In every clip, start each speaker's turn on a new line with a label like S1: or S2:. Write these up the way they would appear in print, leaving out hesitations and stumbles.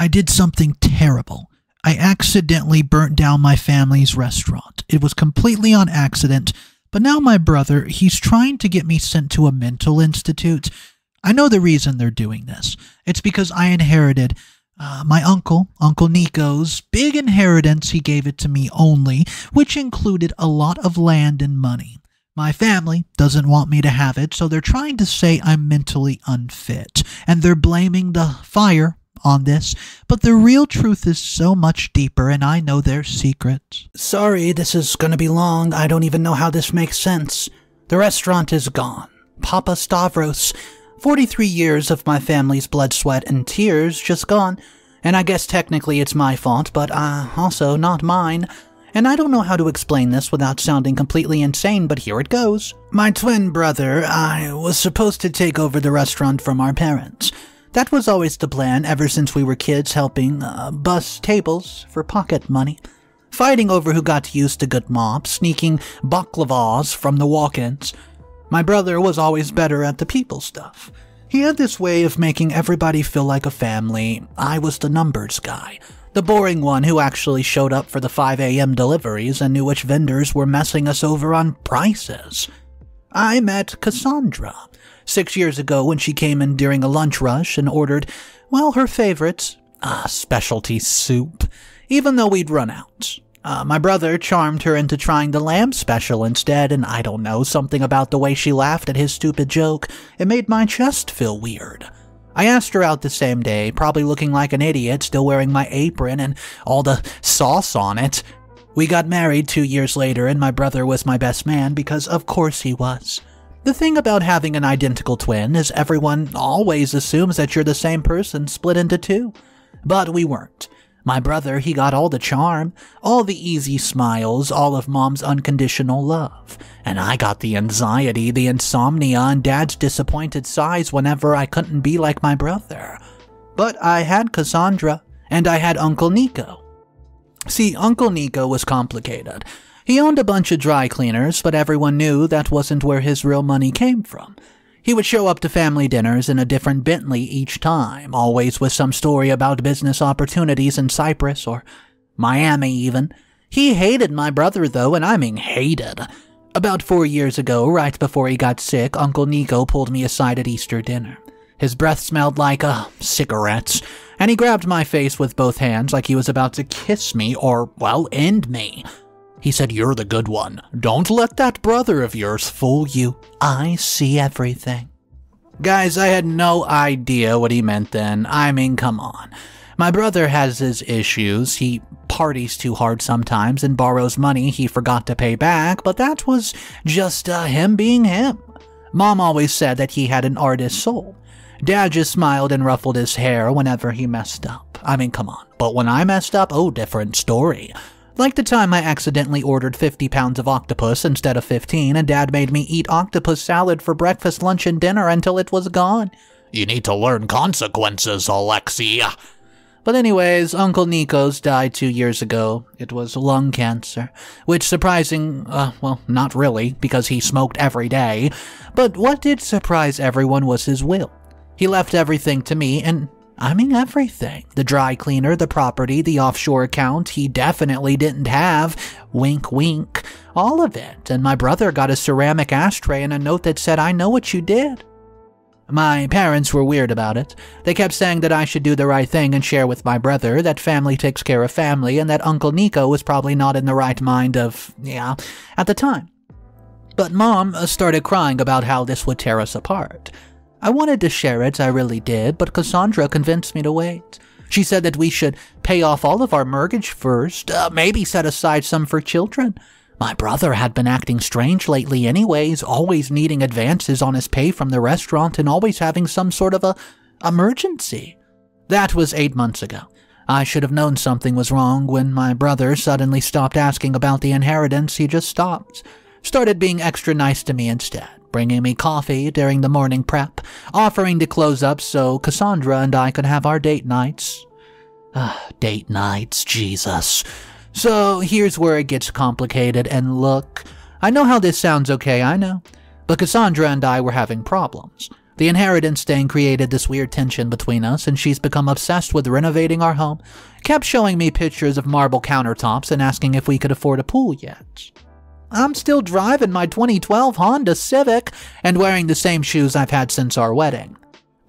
S1: I did something terrible. I accidentally burnt down my family's restaurant. It was completely on accident, but now my brother, he's trying to get me sent to a mental institute. I know the reason they're doing this. It's because I inherited my Uncle Nico's big inheritance. He gave it to me only, which included a lot of land and money. My family doesn't want me to have it, so they're trying to say I'm mentally unfit, and they're blaming the fire on this, but the real truth is so much deeper, and I know their secrets.
S2: Sorry, this is gonna be long. I don't even know how this makes sense. The restaurant is gone. Papa Stavros. 43 years of my family's blood, sweat, and tears just gone. And I guess technically it's my fault, but also not mine. And I don't know how to explain this without sounding completely insane, but here it goes. My twin brother, I was supposed to take over the restaurant from our parents. That was always the plan ever since we were kids, helping bus tables for pocket money. Fighting over who got to use the good mop, sneaking baklavas from the walk-ins. My brother was always better at the people stuff. He had this way of making everybody feel like a family. I was the numbers guy. The boring one who actually showed up for the 5 a.m. deliveries and knew which vendors were messing us over on prices. I met Cassandra 6 years ago when she came in during a lunch rush and ordered, well, her favorites, specialty soup, even though we'd run out. My brother charmed her into trying the lamb special instead, and I don't know, something about the way she laughed at his stupid joke. It made my chest feel weird. I asked her out the same day, probably looking like an idiot, still wearing my apron and all the sauce on it. We got married 2 years later, and my brother was my best man because of course he was. The thing about having an identical twin is everyone always assumes that you're the same person split into two. But we weren't. My brother, he got all the charm, all the easy smiles, all of Mom's unconditional love. And I got the anxiety, the insomnia, and Dad's disappointed sighs whenever I couldn't be like my brother. But I had Cassandra, and I had Uncle Nico. See, Uncle Nico was complicated. He owned a bunch of dry cleaners, but everyone knew that wasn't where his real money came from. He would show up to family dinners in a different Bentley each time, always with some story about business opportunities in Cyprus or Miami even. He hated my brother though, and I mean hated. About 4 years ago, right before he got sick, Uncle Nico pulled me aside at Easter dinner. His breath smelled like, cigarettes, and he grabbed my face with both hands like he was about to kiss me or, well, end me. He said, "You're the good one. Don't let that brother of yours fool you. I see everything." Guys, I had no idea what he meant then. I mean, come on. My brother has his issues. He parties too hard sometimes and borrows money he forgot to pay back, but that was just him being him. Mom always said that he had an artist's soul. Dad just smiled and ruffled his hair whenever he messed up. I mean, come on. But when I messed up, oh, different story. Like the time I accidentally ordered 50 pounds of octopus instead of 15, and Dad made me eat octopus salad for breakfast, lunch, and dinner until it was gone. You need to learn consequences, Alexia. But anyways, Uncle Nico's died 2 years ago. It was lung cancer, which surprising, well, not really, because he smoked every day. But what did surprise everyone was his will. He left everything to me, and I mean everything. The dry cleaner, the property, the offshore account he definitely didn't have. Wink, wink. All of it. And my brother got a ceramic ashtray and a note that said, "I know what you did." My parents were weird about it. They kept saying that I should do the right thing and share with my brother, that family takes care of family, and that Uncle Nico was probably not in the right mind of, at the time. But Mom started crying about how this would tear us apart. I wanted to share it, I really did, but Cassandra convinced me to wait. She said that we should pay off all of our mortgage first, maybe set aside some for children. My brother had been acting strange lately anyways, always needing advances on his pay from the restaurant and always having some sort of a emergency. That was 8 months ago. I should have known something was wrong when my brother suddenly stopped asking about the inheritance. He just stopped. Started being extra nice to me instead, bringing me coffee during the morning prep, offering to close up so Cassandra and I could have our date nights. Date nights, Jesus. So here's where it gets complicated, and look, I know how this sounds okay, I know. But Cassandra and I were having problems. The inheritance thing created this weird tension between us, and she's become obsessed with renovating our home. Kept showing me pictures of marble countertops and asking if we could afford a pool yet. I'm still driving my 2012 Honda Civic and wearing the same shoes I've had since our wedding.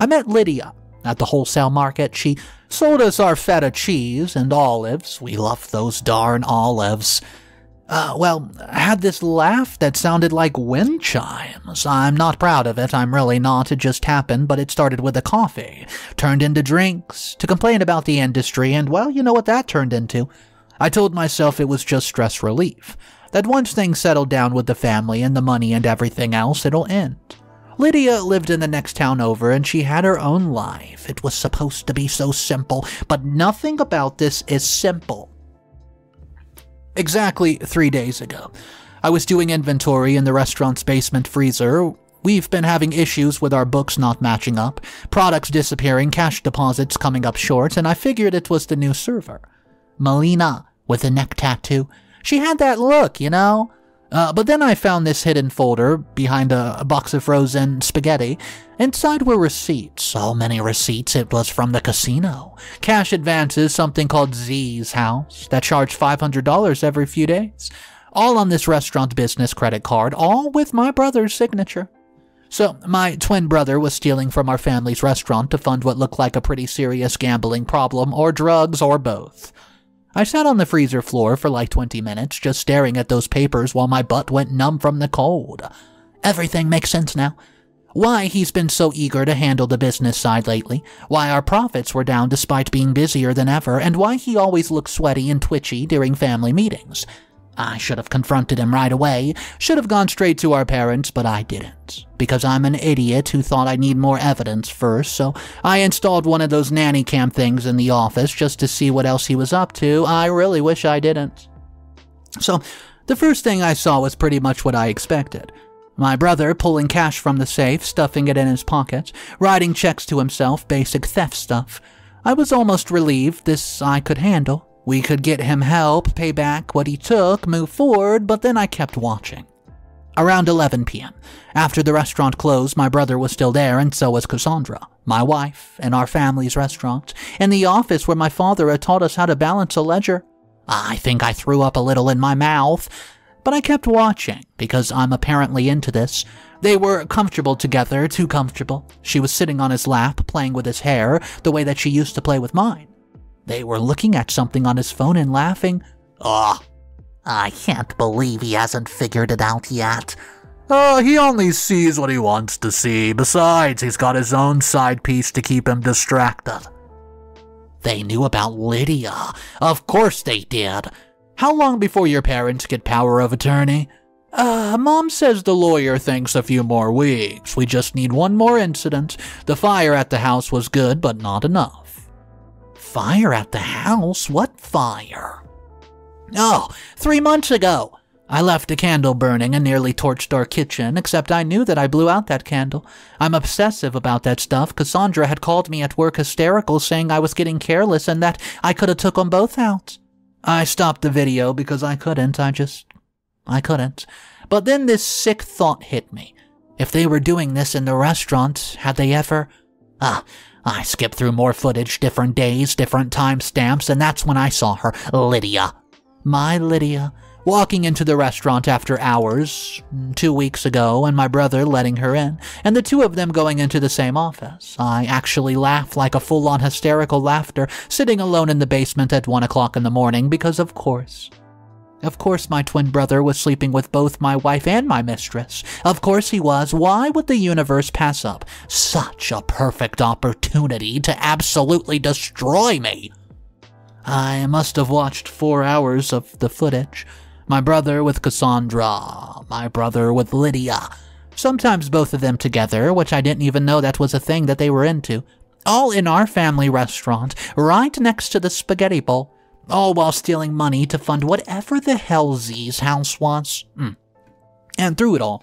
S2: I met Lydia at the wholesale market. She sold us our feta cheese and olives. We love those darn olives. I had this laugh that sounded like wind chimes. I'm not proud of it, I'm really not, it just happened, but it started with a coffee, turned into drinks, to complain about the industry, and well, you know what that turned into. I told myself it was just stress relief, that once things settled down with the family and the money and everything else, it'll end. Lydia lived in the next town over, and she had her own life. It was supposed to be so simple, but nothing about this is simple. Exactly 3 days ago, I was doing inventory in the restaurant's basement freezer. We've been having issues with our books not matching up, products disappearing, cash deposits coming up short, and I figured it was the new server. Melina, with a neck tattoo. She had that look, you know? But then I found this hidden folder behind a box of frozen spaghetti. Inside were receipts, so many receipts it was from the casino. Cash advances, something called Z's House, that charged $500 every few days. All on this restaurant business credit card, all with my brother's signature. So, my twin brother was stealing from our family's restaurant to fund what looked like a pretty serious gambling problem, or drugs, or both. I sat on the freezer floor for like 20 minutes, just staring at those papers while my butt went numb from the cold. Everything makes sense now. Why he's been so eager to handle the business side lately, why our profits were down despite being busier than ever, and why he always looks sweaty and twitchy during family meetings. I should have confronted him right away, should have gone straight to our parents, but I didn't. Because I'm an idiot who thought I'd need more evidence first, so I installed one of those nanny cam things in the office just to see what else he was up to. I really wish I didn't. So, the first thing I saw was pretty much what I expected. My brother pulling cash from the safe, stuffing it in his pocket, writing checks to himself, basic theft stuff. I was almost relieved this I could handle. We could get him help, pay back what he took, move forward, but then I kept watching. Around 11 p.m., after the restaurant closed, my brother was still there, and so was Cassandra, my wife, in our family's restaurant, in the office where my father had taught us how to balance a ledger. I think I threw up a little in my mouth, but I kept watching, because I'm apparently into this. They were comfortable together, too comfortable. She was sitting on his lap, playing with his hair, the way that she used to play with mine. They were looking at something on his phone and laughing. I can't believe he hasn't figured it out yet. He only sees what he wants to see. Besides, he's got his own side piece to keep him distracted. They knew about Lydia. Of course they did. How long before your parents get power of attorney? Mom says the lawyer thinks a few more weeks. We just need one more incident. The fire at the house was good, but not enough. Fire at the house? What fire? 3 months ago. I left a candle burning and nearly torched our kitchen, except I knew that I blew out that candle. I'm obsessive about that stuff. Cassandra had called me at work hysterical, saying I was getting careless and that I could have took them both out. I stopped the video because I couldn't. I couldn't. But then this sick thought hit me. If they were doing this in the restaurant, had they ever... I skipped through more footage, different days, different timestamps, and that's when I saw her, Lydia. My Lydia, walking into the restaurant after hours, 2 weeks ago, and my brother letting her in, and the two of them going into the same office. I actually laughed like a full-on hysterical laughter, sitting alone in the basement at 1 o'clock in the morning, because of course my twin brother was sleeping with both my wife and my mistress. Of course he was. Why would the universe pass up such a perfect opportunity to absolutely destroy me? I must have watched 4 hours of the footage. My brother with Cassandra, my brother with Lydia. Sometimes both of them together, which I didn't even know that was a thing that they were into. All in our family restaurant, right next to the spaghetti bowl. All while stealing money to fund whatever the hell Z's house was. And through it all,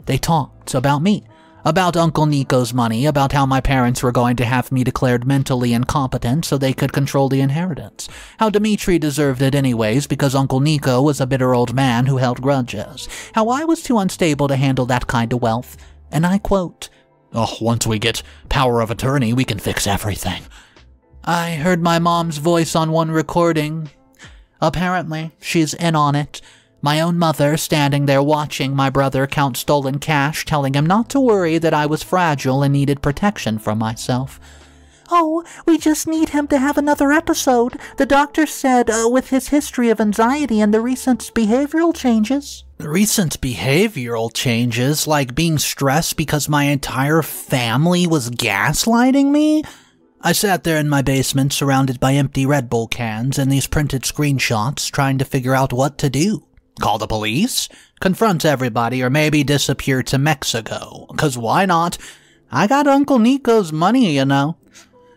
S2: they talked about me, about Uncle Nico's money, about how my parents were going to have me declared mentally incompetent so they could control the inheritance, how Dimitri deserved it anyways because Uncle Nico was a bitter old man who held grudges, how I was too unstable to handle that kind of wealth, and I quote, Oh, once we get power of attorney, we can fix everything. I heard my mom's voice on one recording. Apparently, she's in on it. My own mother standing there watching my brother count stolen cash, telling him not to worry that I was fragile and needed protection from myself. Oh, we just need him to have another episode. The doctor said with his history of anxiety and the recent behavioral changes. Recent behavioral changes? Like being stressed because my entire family was gaslighting me? I sat there in my basement surrounded by empty Red Bull cans and these printed screenshots trying to figure out what to do. Call the police? Confront everybody or maybe disappear to Mexico? 'Cause why not? I got Uncle Nico's money, you know.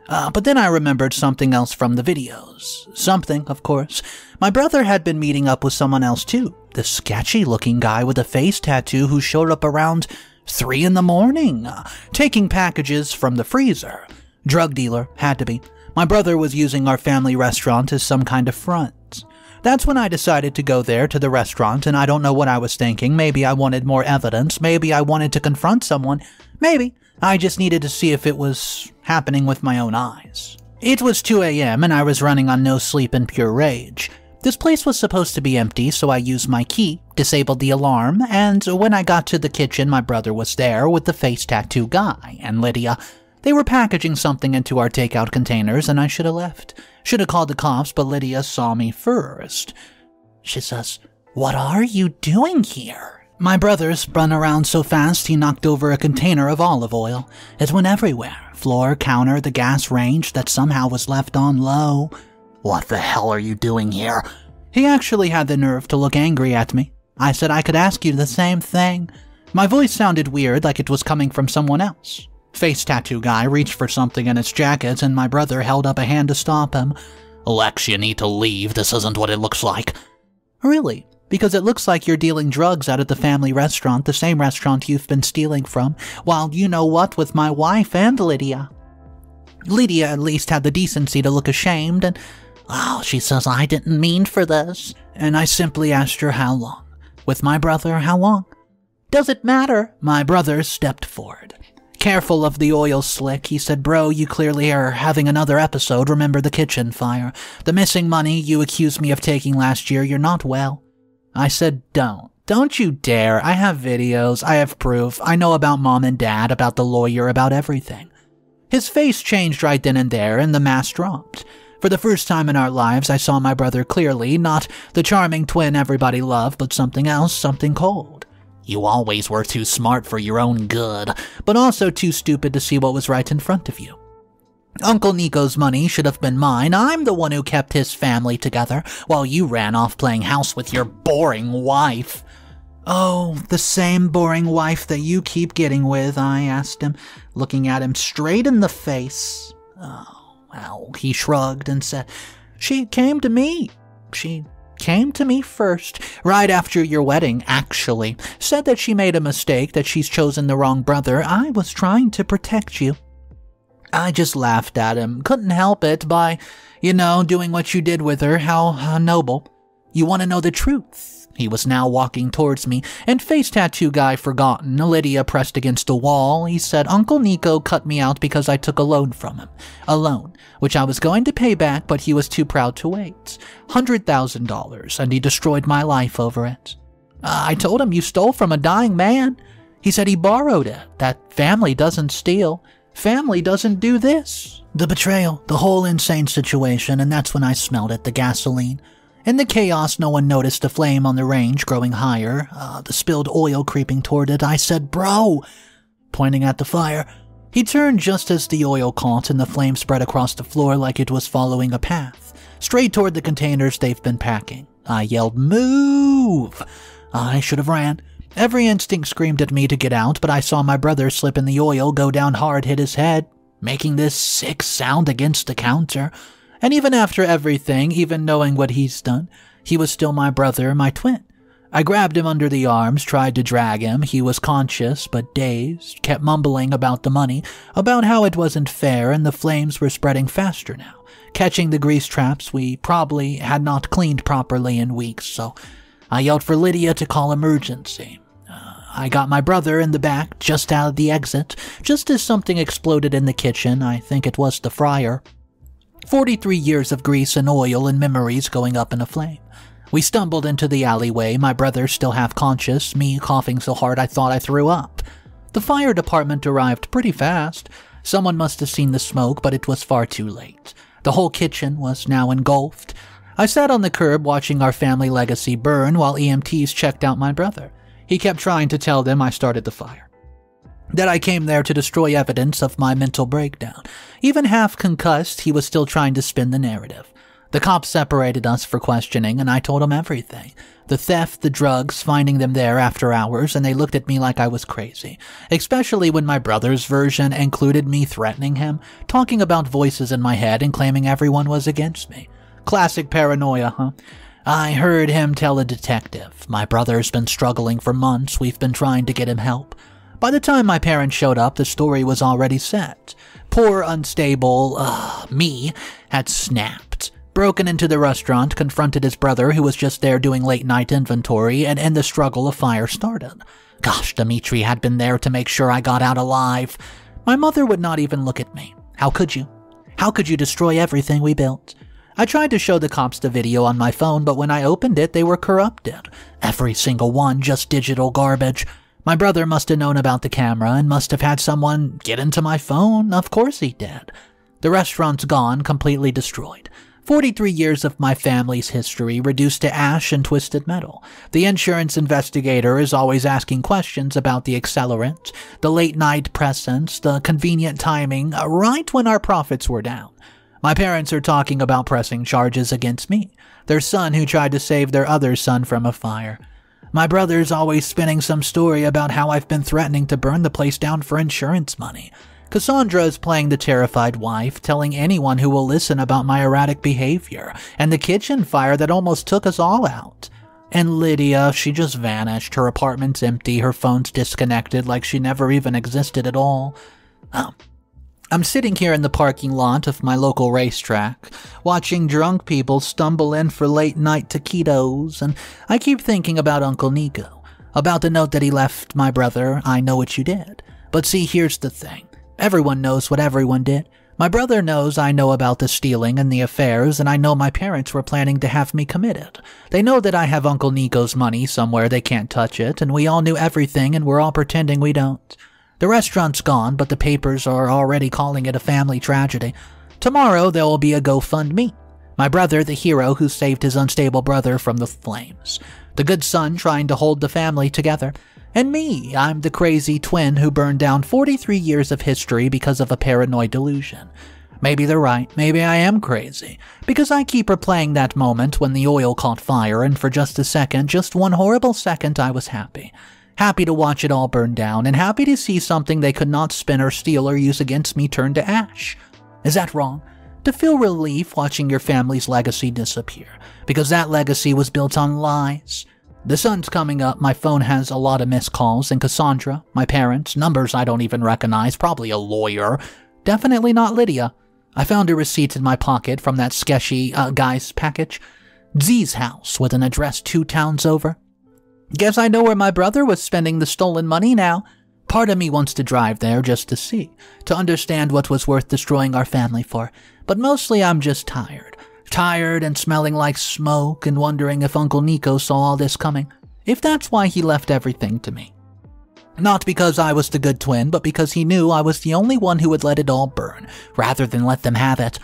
S2: But then I remembered something else from the videos. Something, of course. My brother had been meeting up with someone else too. This sketchy-looking guy with a face tattoo who showed up around 3 in the morning, taking packages from the freezer. Drug dealer, had to be. My brother was using our family restaurant as some kind of front. That's when I decided to go there to the restaurant, and I don't know what I was thinking. Maybe I wanted more evidence. Maybe I wanted to confront someone. Maybe I just needed to see if it was happening with my own eyes. It was 2 a.m. and I was running on no sleep and pure rage. This place was supposed to be empty, so I used my key, disabled the alarm, and when I got to the kitchen, my brother was there with the face tattoo guy and Lydia. They were packaging something into our takeout containers, and I should have left. Should have called the cops, but Lydia saw me first. She says, "What are you doing here?" My brother spun around so fast he knocked over a container of olive oil. It went everywhere. Floor, counter, the gas range that somehow was left on low. "What the hell are you doing here?" He actually had the nerve to look angry at me. I said I could ask you the same thing. My voice sounded weird, like it was coming from someone else. Face tattoo guy reached for something in his jacket, and my brother held up a hand to stop him. "Lex, you need to leave. This isn't what it looks like." Really? Because it looks like you're dealing drugs out at the family restaurant, the same restaurant you've been stealing from, while you know what with my wife and Lydia. Lydia at least had the decency to look ashamed, and, she says I didn't mean for this. And I simply asked her how long. With my brother, how long? "Does it matter?" My brother stepped forward. Careful of the oil slick, he said, "Bro, you clearly are having another episode. Remember the kitchen fire. The missing money you accused me of taking last year. You're not well." I said, Don't you dare. I have videos. I have proof. I know about mom and dad, about the lawyer, about everything." His face changed right then and there, and the mask dropped. For the first time in our lives, I saw my brother clearly, not the charming twin everybody loved, but something else, something cold. "You always were too smart for your own good, but also too stupid to see what was right in front of you. Uncle Nico's money should have been mine. I'm the one who kept his family together, while you ran off playing house with your boring wife." "Oh, the same boring wife that you keep getting with?" I asked him, looking at him straight in the face. Well, he shrugged and said, "She came to me. She came to me first, right after your wedding, actually. Said that she made a mistake, that she's chosen the wrong brother. I was trying to protect you." I just laughed at him. Couldn't help it by, doing what you did with her. How noble. "You want to know the truth?" He was now walking towards me, and face tattoo guy forgotten, Lydia pressed against a wall. He said, "Uncle Nico cut me out because I took a loan from him. A loan, which I was going to pay back, but he was too proud to wait. $100,000, and he destroyed my life over it. I told him you stole from a dying man. He said he borrowed it. That family doesn't steal. Family doesn't do this." The betrayal, the whole insane situation, and that's when I smelled it, the gasoline. In the chaos, no one noticed the flame on the range growing higher, the spilled oil creeping toward it. I said, "Bro," pointing at the fire. He turned just as the oil caught and the flame spread across the floor like it was following a path, straight toward the containers they've been packing. I yelled, "Move!" I should have ran. Every instinct screamed at me to get out, but I saw my brother slip in the oil, go down hard, hit his head, making this sick sound against the counter. And even after everything, even knowing what he's done, he was still my brother, my twin. I grabbed him under the arms, tried to drag him. He was conscious, but dazed, kept mumbling about the money, about how it wasn't fair, and the flames were spreading faster now, catching the grease traps we probably had not cleaned properly in weeks, so I yelled for Lydia to call emergency. I got my brother in the back, just out of the exit, just as something exploded in the kitchen. I think it was the fryer. 43 years of grease and oil and memories going up in a flame. We stumbled into the alleyway, my brother still half conscious, me coughing so hard I thought I threw up. The fire department arrived pretty fast. Someone must have seen the smoke, but it was far too late. The whole kitchen was now engulfed. I sat on the curb watching our family legacy burn while EMTs checked out my brother. He kept trying to tell them I started the fire, that I came there to destroy evidence of my mental breakdown. Even half concussed, he was still trying to spin the narrative. The cops separated us for questioning, and I told them everything. The theft, the drugs, finding them there after hours, and they looked at me like I was crazy. Especially when my brother's version included me threatening him, talking about voices in my head and claiming everyone was against me. Classic paranoia, huh? I heard him tell a detective, "My brother's been struggling for months, we've been trying to get him help." By the time my parents showed up, the story was already set. Poor, unstable, me had snapped. Broken into the restaurant, confronted his brother who was just there doing late-night inventory, and in the struggle a fire started. Gosh, Dimitri had been there to make sure I got out alive. My mother would not even look at me. How could you? How could you destroy everything we built? I tried to show the cops the video on my phone, but when I opened it, they were corrupted. Every single one, just digital garbage. My brother must have known about the camera and must have had someone get into my phone. Of course he did. The restaurant's gone, completely destroyed. 43 years of my family's history reduced to ash and twisted metal. The insurance investigator is always asking questions about the accelerant, the late-night presence, the convenient timing, right when our profits were down. My parents are talking about pressing charges against me, their son who tried to save their other son from a fire. My brother's always spinning some story about how I've been threatening to burn the place down for insurance money. Cassandra is playing the terrified wife, telling anyone who will listen about my erratic behavior and the kitchen fire that almost took us all out. And Lydia, she just vanished. Her apartment's empty, her phone's disconnected like she never even existed at all. I'm sitting here in the parking lot of my local racetrack, watching drunk people stumble in for late-night taquitos, and I keep thinking about Uncle Nico, about the note that he left my brother, "I know what you did." But see, here's the thing. Everyone knows what everyone did. My brother knows I know about the stealing and the affairs, and I know my parents were planning to have me committed. They know that I have Uncle Nico's money somewhere they can't touch it, and we all knew everything and we're all pretending we don't. The restaurant's gone, but the papers are already calling it a family tragedy. Tomorrow there will be a GoFundMe. My brother, the hero who saved his unstable brother from the flames. The good son trying to hold the family together. And me, I'm the crazy twin who burned down 43 years of history because of a paranoid delusion. Maybe they're right, maybe I am crazy, because I keep replaying that moment when the oil caught fire, and for just a second, just one horrible second, I was happy. Happy to watch it all burn down, and happy to see something they could not spin or steal or use against me turn to ash. Is that wrong? To feel relief watching your family's legacy disappear, because that legacy was built on lies. The sun's coming up, my phone has a lot of missed calls, and Cassandra, my parents, numbers I don't even recognize, probably a lawyer. Definitely not Lydia. I found a receipt in my pocket from that sketchy guy's package. Z's house with an address 2 towns over. Guess I know where my brother was spending the stolen money now. Part of me wants to drive there just to see, to understand what was worth destroying our family for, but mostly I'm just tired. Tired and smelling like smoke and wondering if Uncle Nico saw all this coming, if that's why he left everything to me. Not because I was the good twin, but because he knew I was the only one who would let it all burn, rather than let them have it.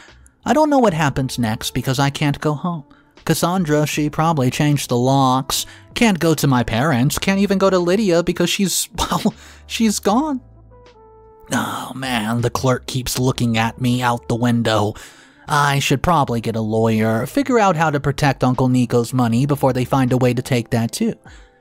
S2: I don't know what happens next because I can't go home. Cassandra, she probably changed the locks. Can't go to my parents, can't even go to Lydia because she's gone. Oh man, the clerk keeps looking at me out the window. I should probably get a lawyer, figure out how to protect Uncle Nico's money before they find a way to take that too.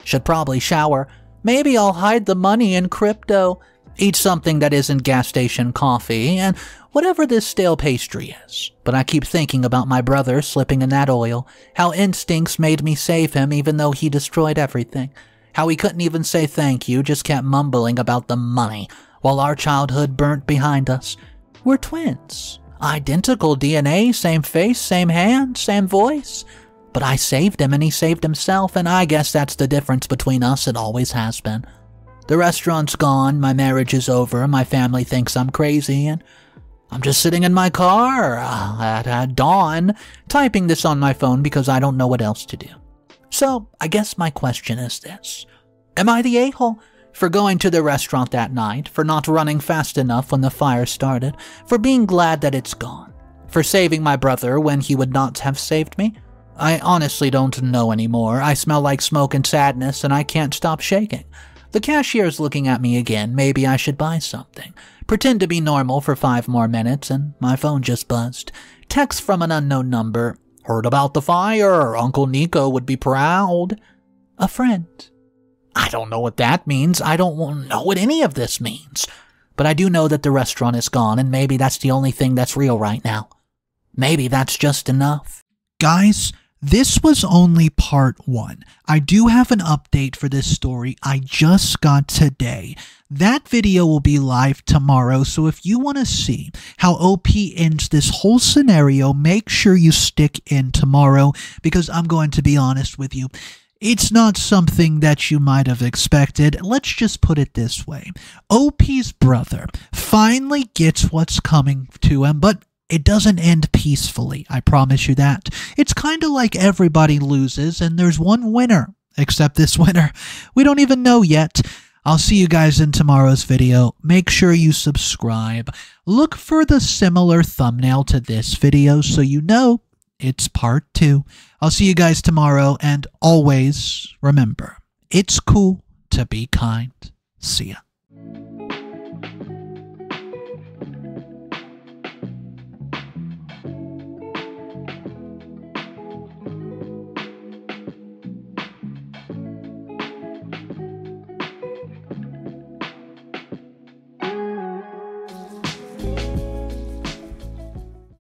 S2: Should probably shower. Maybe I'll hide the money in crypto. Eat something that isn't gas station coffee, and whatever this stale pastry is. But I keep thinking about my brother slipping in that oil, how instincts made me save him even though he destroyed everything. How he couldn't even say thank you, just kept mumbling about the money, while our childhood burnt behind us. We're twins. Identical DNA, same face, same hand, same voice. But I saved him and he saved himself, and I guess that's the difference between us, it always has been. The restaurant's gone, my marriage is over, my family thinks I'm crazy, and I'm just sitting in my car at dawn, typing this on my phone because I don't know what else to do. So, I guess my question is this. Am I the a-hole for going to the restaurant that night, for not running fast enough when the fire started, for being glad that it's gone, for saving my brother when he would not have saved me? I honestly don't know anymore. I smell like smoke and sadness, and I can't stop shaking. The cashier's looking at me again. Maybe I should buy something. Pretend to be normal for 5 more minutes, and my phone just buzzed. Text from an unknown number. Heard about the fire. Uncle Nico would be proud. A friend. I don't know what that means. I don't know what any of this means. But I do know that the restaurant is gone, and maybe that's the only thing that's real right now. Maybe that's just enough.
S1: Guys, this was only part 1. I do have an update for this story I just got today. That video will be live tomorrow, so if you want to see how OP ends this whole scenario, make sure you stick in tomorrow, because I'm going to be honest with you. It's not something that you might have expected. Let's just put it this way. OP's brother finally gets what's coming to him, but it doesn't end peacefully, I promise you that. It's kind of like everybody loses and there's one winner. Except this winner, we don't even know yet. I'll see you guys in tomorrow's video. Make sure you subscribe. Look for the similar thumbnail to this video so you know it's part 2. I'll see you guys tomorrow, and always remember, it's cool to be kind. See ya.